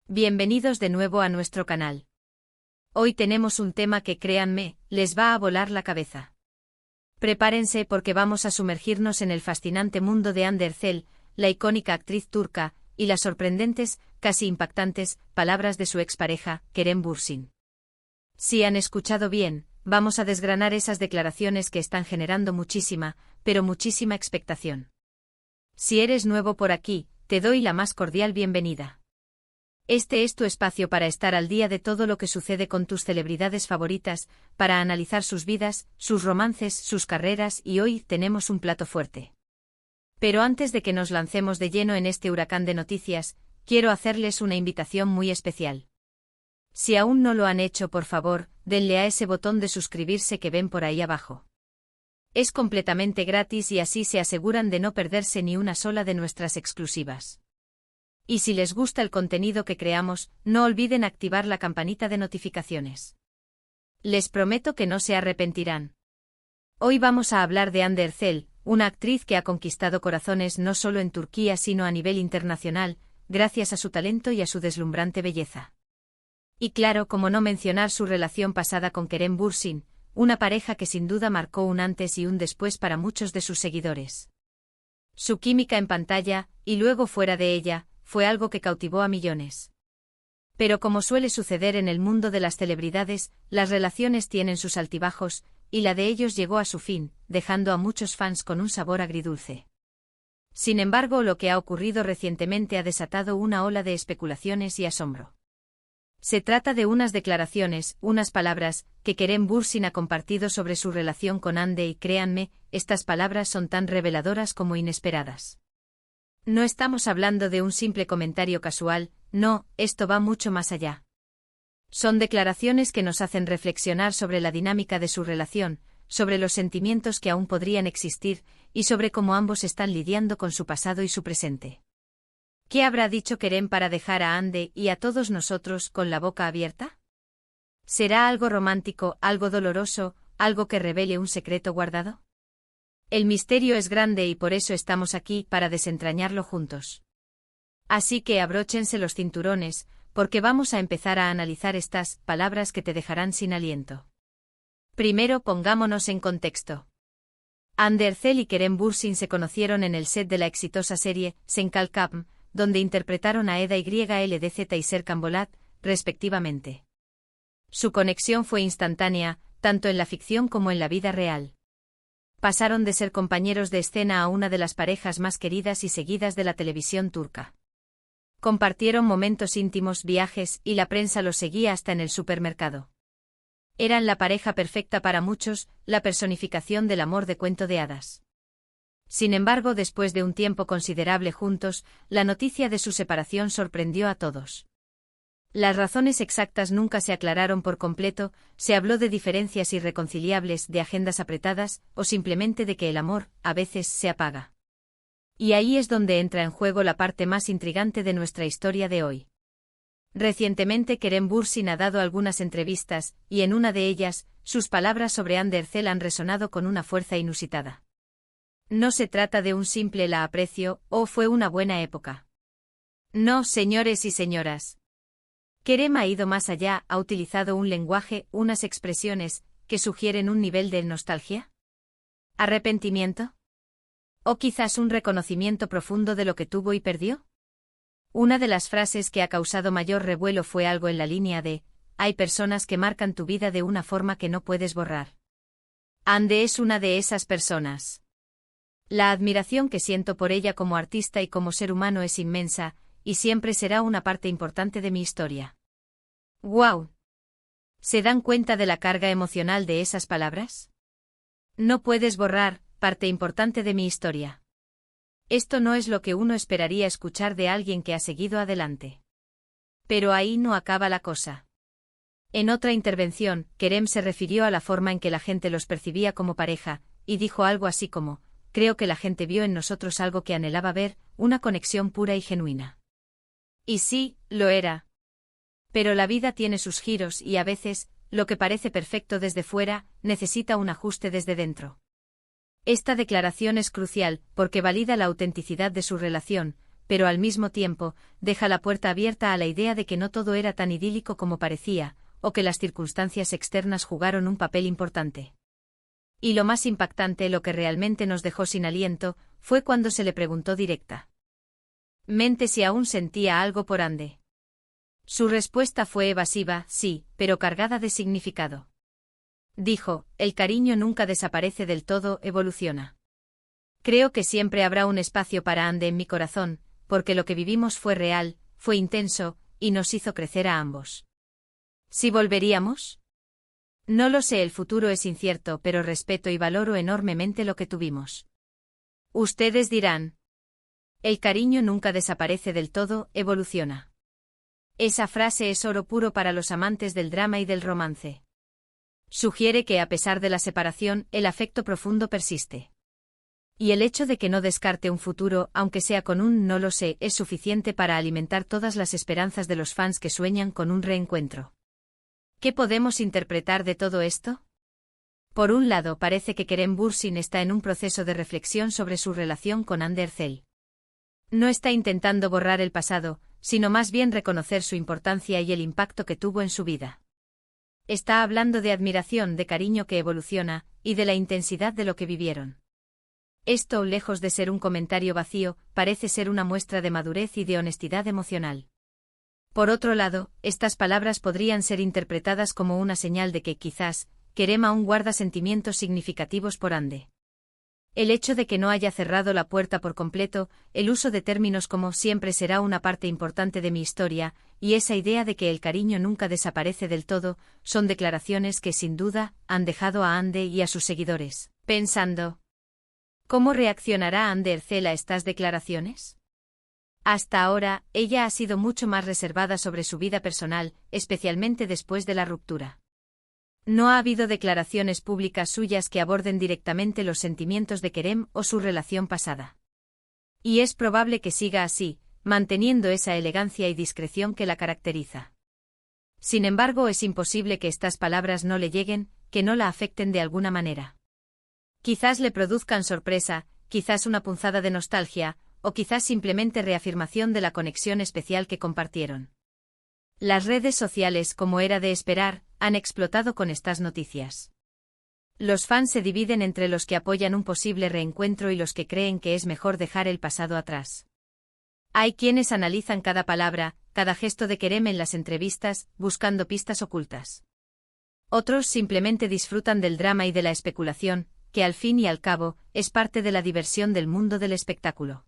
Bienvenidos de nuevo a nuestro canal. Hoy tenemos un tema que, créanme, les va a volar la cabeza. Prepárense porque vamos a sumergirnos en el fascinante mundo de Hande Erçel, la icónica actriz turca, y las sorprendentes, casi impactantes, palabras de su expareja, Kerem Bürsin. Si han escuchado bien, vamos a desgranar esas declaraciones que están generando muchísima, pero muchísima expectación. Si eres nuevo por aquí, te doy la más cordial bienvenida. Este es tu espacio para estar al día de todo lo que sucede con tus celebridades favoritas, para analizar sus vidas, sus romances, sus carreras, y hoy tenemos un plato fuerte. Pero antes de que nos lancemos de lleno en este huracán de noticias, quiero hacerles una invitación muy especial. Si aún no lo han hecho, por favor, denle a ese botón de suscribirse que ven por ahí abajo. Es completamente gratis y así se aseguran de no perderse ni una sola de nuestras exclusivas. Y si les gusta el contenido que creamos, no olviden activar la campanita de notificaciones. Les prometo que no se arrepentirán. Hoy vamos a hablar de Hande Erçel, una actriz que ha conquistado corazones no solo en Turquía sino a nivel internacional, gracias a su talento y a su deslumbrante belleza. Y claro, cómo no mencionar su relación pasada con Kerem Bürsin, una pareja que sin duda marcó un antes y un después para muchos de sus seguidores. Su química en pantalla, y luego fuera de ella, fue algo que cautivó a millones. Pero como suele suceder en el mundo de las celebridades, las relaciones tienen sus altibajos, y la de ellos llegó a su fin, dejando a muchos fans con un sabor agridulce. Sin embargo, lo que ha ocurrido recientemente ha desatado una ola de especulaciones y asombro. Se trata de unas declaraciones, unas palabras, que Kerem Bürsin ha compartido sobre su relación con Hande y créanme, estas palabras son tan reveladoras como inesperadas. No estamos hablando de un simple comentario casual, no, esto va mucho más allá. Son declaraciones que nos hacen reflexionar sobre la dinámica de su relación, sobre los sentimientos que aún podrían existir, y sobre cómo ambos están lidiando con su pasado y su presente. ¿Qué habrá dicho Kerem para dejar a Hande y a todos nosotros con la boca abierta? ¿Será algo romántico, algo doloroso, algo que revele un secreto guardado? El misterio es grande y por eso estamos aquí para desentrañarlo juntos. Así que abróchense los cinturones, porque vamos a empezar a analizar estas palabras que te dejarán sin aliento. Primero pongámonos en contexto. Hande Erçel y Kerem Bürsin se conocieron en el set de la exitosa serie Sen Kalkam, donde interpretaron a Eda YLDZ y Serkan Bolat, respectivamente. Su conexión fue instantánea, tanto en la ficción como en la vida real. Pasaron de ser compañeros de escena a una de las parejas más queridas y seguidas de la televisión turca. Compartieron momentos íntimos, viajes, y la prensa los seguía hasta en el supermercado. Eran la pareja perfecta para muchos, la personificación del amor de cuento de hadas. Sin embargo, después de un tiempo considerable juntos, la noticia de su separación sorprendió a todos. Las razones exactas nunca se aclararon por completo, se habló de diferencias irreconciliables, de agendas apretadas, o simplemente de que el amor, a veces, se apaga. Y ahí es donde entra en juego la parte más intrigante de nuestra historia de hoy. Recientemente Kerem Bürsin ha dado algunas entrevistas, y en una de ellas, sus palabras sobre Hande Erçel han resonado con una fuerza inusitada. No se trata de un simple la aprecio, o fue una buena época. No, señores y señoras. Kerem ha ido más allá, ha utilizado un lenguaje, unas expresiones, que sugieren un nivel de nostalgia. ¿Arrepentimiento? ¿O quizás un reconocimiento profundo de lo que tuvo y perdió? Una de las frases que ha causado mayor revuelo fue algo en la línea de, hay personas que marcan tu vida de una forma que no puedes borrar. Hande es una de esas personas. La admiración que siento por ella como artista y como ser humano es inmensa, y siempre será una parte importante de mi historia. ¡Guau! ¿Se dan cuenta de la carga emocional de esas palabras? No puedes borrar, parte importante de mi historia. Esto no es lo que uno esperaría escuchar de alguien que ha seguido adelante. Pero ahí no acaba la cosa. En otra intervención, Kerem se refirió a la forma en que la gente los percibía como pareja, y dijo algo así como, creo que la gente vio en nosotros algo que anhelaba ver, una conexión pura y genuina. Y sí, lo era. Pero la vida tiene sus giros y a veces, lo que parece perfecto desde fuera, necesita un ajuste desde dentro. Esta declaración es crucial, porque valida la autenticidad de su relación, pero al mismo tiempo, deja la puerta abierta a la idea de que no todo era tan idílico como parecía, o que las circunstancias externas jugaron un papel importante. Y lo más impactante, lo que realmente nos dejó sin aliento, fue cuando se le preguntó directamente si aún sentía algo por Andy. Su respuesta fue evasiva, sí, pero cargada de significado. Dijo, el cariño nunca desaparece del todo, evoluciona. Creo que siempre habrá un espacio para Andy en mi corazón, porque lo que vivimos fue real, fue intenso, y nos hizo crecer a ambos. ¿Si volveríamos? No lo sé, el futuro es incierto, pero respeto y valoro enormemente lo que tuvimos. Ustedes dirán. El cariño nunca desaparece del todo, evoluciona. Esa frase es oro puro para los amantes del drama y del romance. Sugiere que a pesar de la separación, el afecto profundo persiste. Y el hecho de que no descarte un futuro, aunque sea con un no lo sé, es suficiente para alimentar todas las esperanzas de los fans que sueñan con un reencuentro. ¿Qué podemos interpretar de todo esto? Por un lado, parece que Kerem Bürsin está en un proceso de reflexión sobre su relación con Hande Erçel. No está intentando borrar el pasado, sino más bien reconocer su importancia y el impacto que tuvo en su vida. Está hablando de admiración, de cariño que evoluciona, y de la intensidad de lo que vivieron. Esto, lejos de ser un comentario vacío, parece ser una muestra de madurez y de honestidad emocional. Por otro lado, estas palabras podrían ser interpretadas como una señal de que, quizás, Kerem aún guarda sentimientos significativos por Hande. El hecho de que no haya cerrado la puerta por completo, el uso de términos como siempre será una parte importante de mi historia, y esa idea de que el cariño nunca desaparece del todo, son declaraciones que sin duda han dejado a Hande y a sus seguidores pensando. ¿Cómo reaccionará Hande Erçel a estas declaraciones? Hasta ahora, ella ha sido mucho más reservada sobre su vida personal, especialmente después de la ruptura. No ha habido declaraciones públicas suyas que aborden directamente los sentimientos de Kerem o su relación pasada. Y es probable que siga así, manteniendo esa elegancia y discreción que la caracteriza. Sin embargo, es imposible que estas palabras no le lleguen, que no la afecten de alguna manera. Quizás le produzcan sorpresa, quizás una punzada de nostalgia, o quizás simplemente reafirmación de la conexión especial que compartieron. Las redes sociales, como era de esperar, han explotado con estas noticias. Los fans se dividen entre los que apoyan un posible reencuentro y los que creen que es mejor dejar el pasado atrás. Hay quienes analizan cada palabra, cada gesto de Kerem en las entrevistas, buscando pistas ocultas. Otros simplemente disfrutan del drama y de la especulación, que al fin y al cabo, es parte de la diversión del mundo del espectáculo.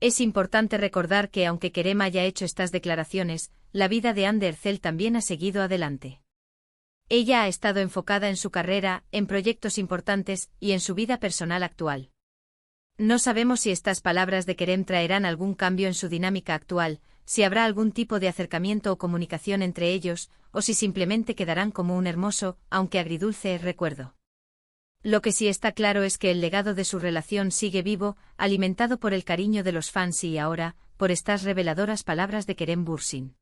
Es importante recordar que aunque Kerem haya hecho estas declaraciones, la vida de Hande Erçel también ha seguido adelante. Ella ha estado enfocada en su carrera, en proyectos importantes y en su vida personal actual. No sabemos si estas palabras de Kerem traerán algún cambio en su dinámica actual, si habrá algún tipo de acercamiento o comunicación entre ellos, o si simplemente quedarán como un hermoso, aunque agridulce, recuerdo. Lo que sí está claro es que el legado de su relación sigue vivo, alimentado por el cariño de los fans y ahora, por estas reveladoras palabras de Kerem Bürsin.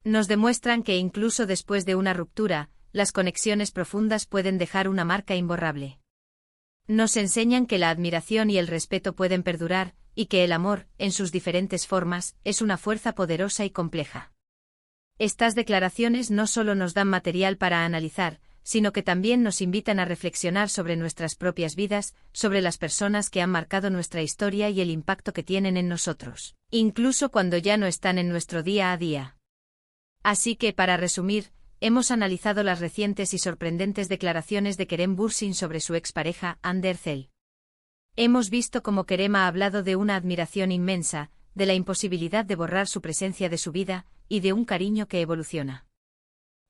Nos demuestran que incluso después de una ruptura, las conexiones profundas pueden dejar una marca imborrable. Nos enseñan que la admiración y el respeto pueden perdurar, y que el amor, en sus diferentes formas, es una fuerza poderosa y compleja. Estas declaraciones no solo nos dan material para analizar, sino que también nos invitan a reflexionar sobre nuestras propias vidas, sobre las personas que han marcado nuestra historia y el impacto que tienen en nosotros, incluso cuando ya no están en nuestro día a día. Así que, para resumir, hemos analizado las recientes y sorprendentes declaraciones de Kerem Bürsin sobre su expareja, Hande Erçel. Hemos visto cómo Kerem ha hablado de una admiración inmensa, de la imposibilidad de borrar su presencia de su vida, y de un cariño que evoluciona.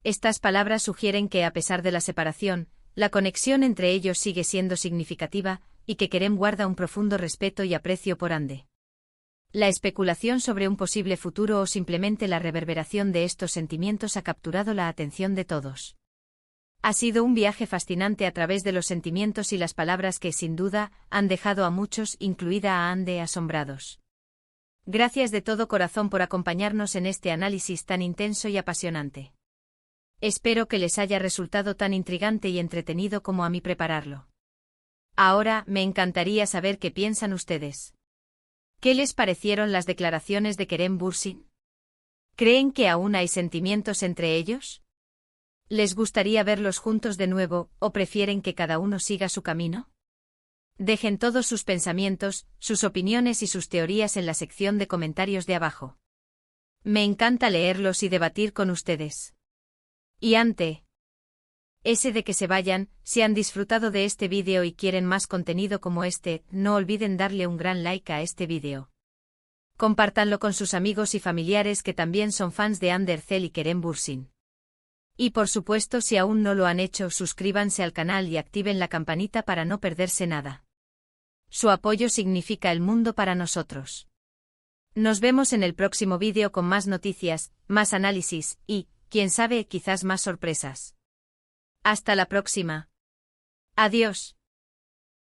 Estas palabras sugieren que a pesar de la separación, la conexión entre ellos sigue siendo significativa, y que Kerem guarda un profundo respeto y aprecio por Hande. La especulación sobre un posible futuro o simplemente la reverberación de estos sentimientos ha capturado la atención de todos. Ha sido un viaje fascinante a través de los sentimientos y las palabras que, sin duda, han dejado a muchos, incluida a Hande, asombrados. Gracias de todo corazón por acompañarnos en este análisis tan intenso y apasionante. Espero que les haya resultado tan intrigante y entretenido como a mí prepararlo. Ahora, me encantaría saber qué piensan ustedes. ¿Qué les parecieron las declaraciones de Kerem Bürsin? ¿Creen que aún hay sentimientos entre ellos? ¿Les gustaría verlos juntos de nuevo, o prefieren que cada uno siga su camino? Dejen todos sus pensamientos, sus opiniones y sus teorías en la sección de comentarios de abajo. Me encanta leerlos y debatir con ustedes. Y antes de que se vayan, si han disfrutado de este vídeo y quieren más contenido como este, no olviden darle un gran like a este vídeo. Compártanlo con sus amigos y familiares que también son fans de Ander Cell y Kerem Bürsin. Y por supuesto, si aún no lo han hecho, suscríbanse al canal y activen la campanita para no perderse nada. Su apoyo significa el mundo para nosotros. Nos vemos en el próximo vídeo con más noticias, más análisis y, quién sabe, quizás más sorpresas. Hasta la próxima. Adiós.